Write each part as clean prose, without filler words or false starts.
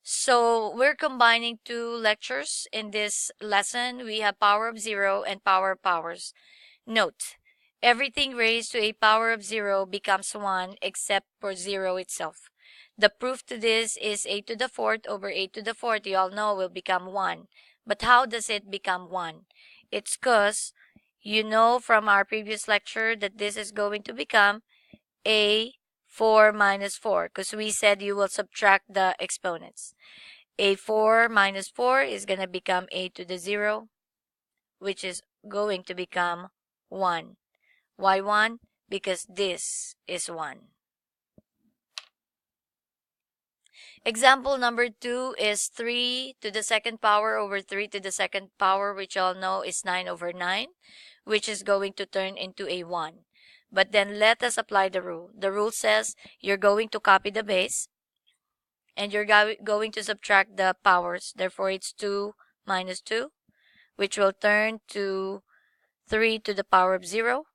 So we're combining two lectures in this lesson. We have power of 0 and power of powers. Note, everything raised to a power of 0 becomes 1 except for 0 itself. The proof to this is a to the fourth over a to the fourth, you all know, will become 1. But how does it become 1? It's because you know from our previous lecture that this is going to become a 4 minus 4, because we said you will subtract the exponents. A 4 minus 4 is going to become a to the 0, which is going to become 1. Why 1? Because this is 1. Example number 2 is 3 to the second power over 3 to the second power, which you all know is 9 over 9, which is going to turn into a 1. But then let us apply the rule. The rule says you're going to copy the base and you're going to subtract the powers. Therefore, it's 2 minus 2, which will turn to 3 to the power of 0,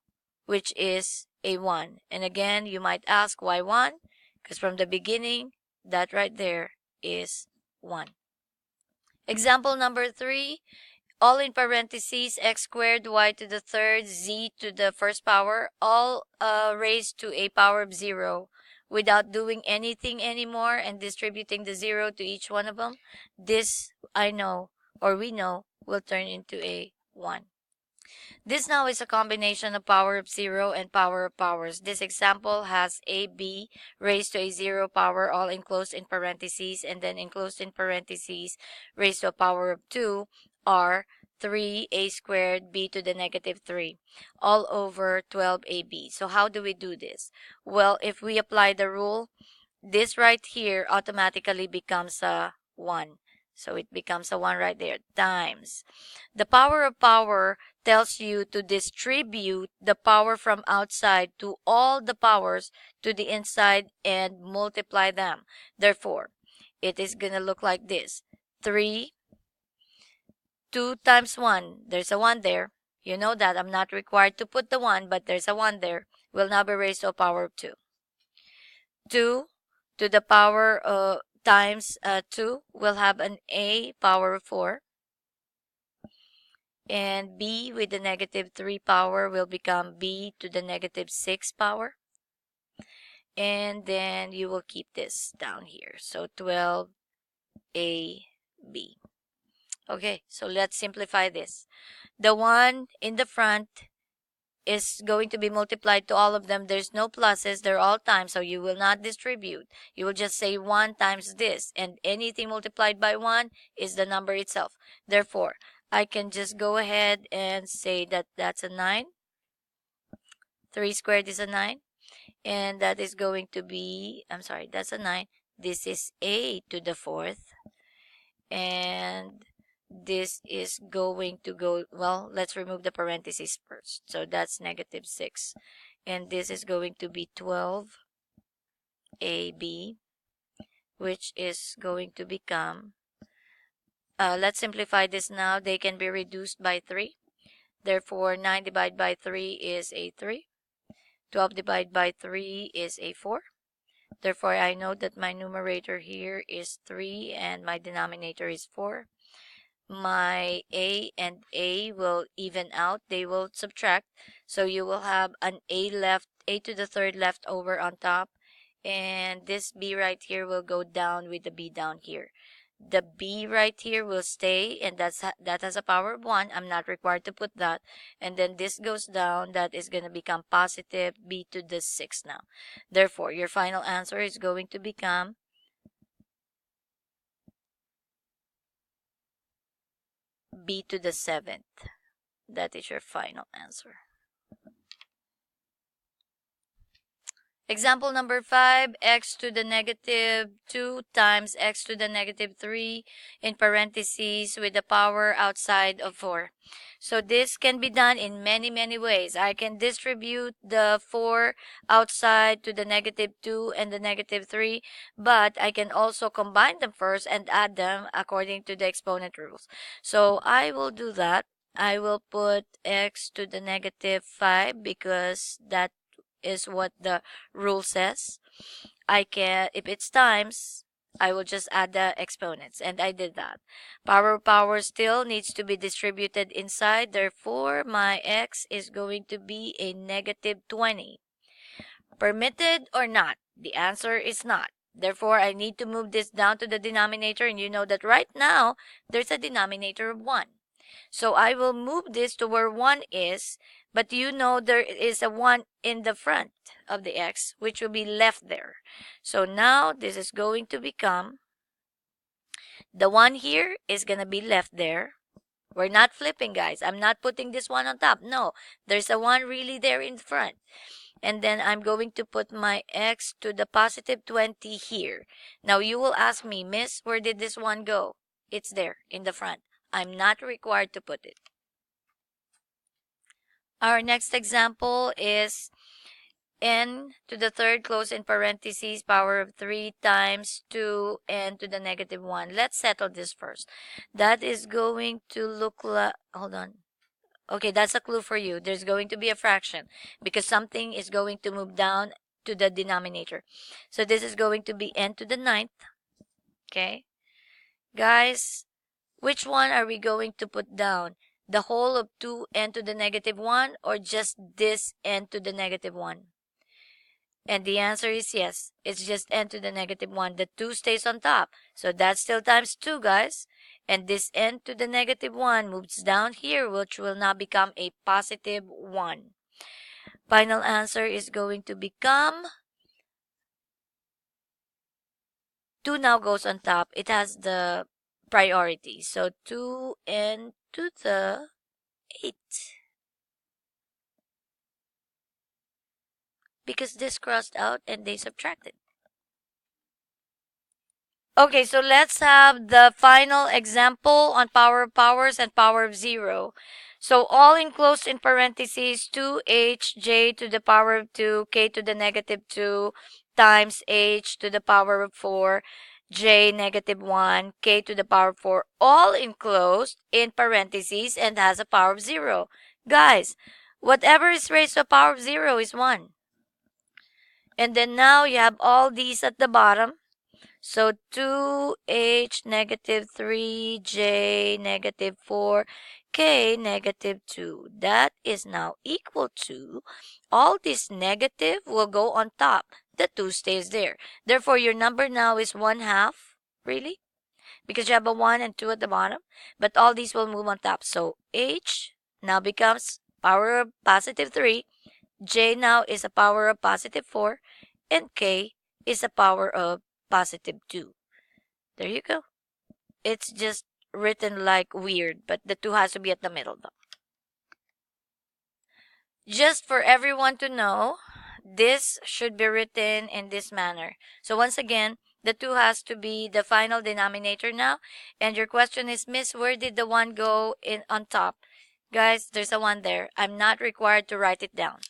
which is a 1. And again, you might ask, why 1? Because from the beginning, that right there is 1. Example number 3, all in parentheses, x squared, y to the third, z to the first power, all raised to a power of 0 without doing anything anymore and distributing the 0 to each one of them. This, I know, or we know, will turn into a 1. This now is a combination of power of 0 and power of powers. This example has ab raised to a 0 power, all enclosed in parentheses, and then enclosed in parentheses raised to a power of 2 are 3a squared b to the negative 3 all over 12ab. So how do we do this? Well, if we apply the rule, this right here automatically becomes a 1. So it becomes a 1 right there, times. The power of power tells you to distribute the power from outside to all the powers to the inside and multiply them. Therefore, it is going to look like this. 3, 2 times 1. There's a 1 there. You know that I'm not required to put the 1, but there's a 1 there. Will now be raised to a power of 2. 2 to the power times 2 will have an a power of 4. And b with the negative 3 power will become b to the negative 6 power. And then you will keep this down here. So 12ab. Okay, so let's simplify this. The 1 in the front is going to be multiplied to all of them. There's no pluses. They're all times, so you will not distribute. You will just say 1 times this. And anything multiplied by 1 is the number itself. Therefore, I can just go ahead and say that that's a 9. 3 squared is a 9. And that is going to be, I'm sorry, that's a 9. This is a to the fourth. And this is going to go, well, let's remove the parentheses first. So that's negative 6. And this is going to be 12ab, which is going to become, let's simplify this now. They can be reduced by 3. Therefore, 9 divided by 3 is a 3. 12 divided by 3 is a 4. Therefore, I know that my numerator here is 3 and my denominator is 4. My a and a will even out. They will subtract. So you will have an a left, a to the third left over on top. And this b right here will go down with the b down here. The b right here will stay, and that has a power of 1. I'm not required to put that. And then this goes down. That is going to become positive b to the 6 now. Therefore, your final answer is going to become b to the 7th. That is your final answer. Example number 5, x to the negative 2 times x to the negative 3 in parentheses with the power outside of 4. So this can be done in many, many ways. I can distribute the 4 outside to the negative 2 and the negative 3, but I can also combine them first and add them according to the exponent rules. So I will do that. I will put x to the negative 5 because that is what the rule says. I can, if it's times, I will just add the exponents, and I did that. Power of power still needs to be distributed inside. Therefore, my x is going to be a negative 20. Permitted or not? The answer is not. Therefore, I need to move this down to the denominator, and you know that right now, there's a denominator of 1. So I will move this to where 1 is, but you know there is a 1 in the front of the x, which will be left there. So now this is going to become, the 1 here is going to be left there. We're not flipping, guys. I'm not putting this 1 on top. No, there's a 1 really there in front. And then I'm going to put my x to the positive 20 here. Now you will ask me, Miss, where did this 1 go? It's there in the front. I'm not required to put it. Our next example is n to the third close in parentheses power of 3 times 2n to the negative 1. Let's settle this first. That is going to look like, hold on. Okay, that's a clue for you. There's going to be a fraction because something is going to move down to the denominator. So this is going to be n to the 9th. Okay. Guys, which one are we going to put down? The whole of 2n to the negative 1 or just this n to the negative 1? And the answer is yes. It's just n to the negative 1. The 2 stays on top. So that's still times 2, guys. And this n to the negative 1 moves down here, which will now become a positive 1. Final answer is going to become 2 now goes on top. It has the priority. So 2n to the 8. Because this crossed out and they subtracted. Okay, so let's have the final example on power of powers and power of 0. So all enclosed in parentheses 2hj to the power of 2 k to the negative 2 times h to the power of 4 j negative 1 k to the power of 4, all enclosed in parentheses and has a power of 0. Guys, whatever is raised to a power of 0 is 1. And then now you have all these at the bottom. So 2h negative 3j negative 4k negative 2. That is now equal to, all this negative will go on top. The 2 stays there. Therefore, your number now is 1/2. Really? Because you have a 1 and 2 at the bottom. But all these will move on top. So h now becomes power of positive 3. J now is a power of positive 4. And k is a power of positive 2. There you go. It's just written like weird, but the 2 has to be at the middle though. Just for everyone to know, this should be written in this manner. So once again, the 2 has to be the final denominator now. And your question is, Miss, where did the 1 go in on top? Guys, there's a 1 there. I'm not required to write it down.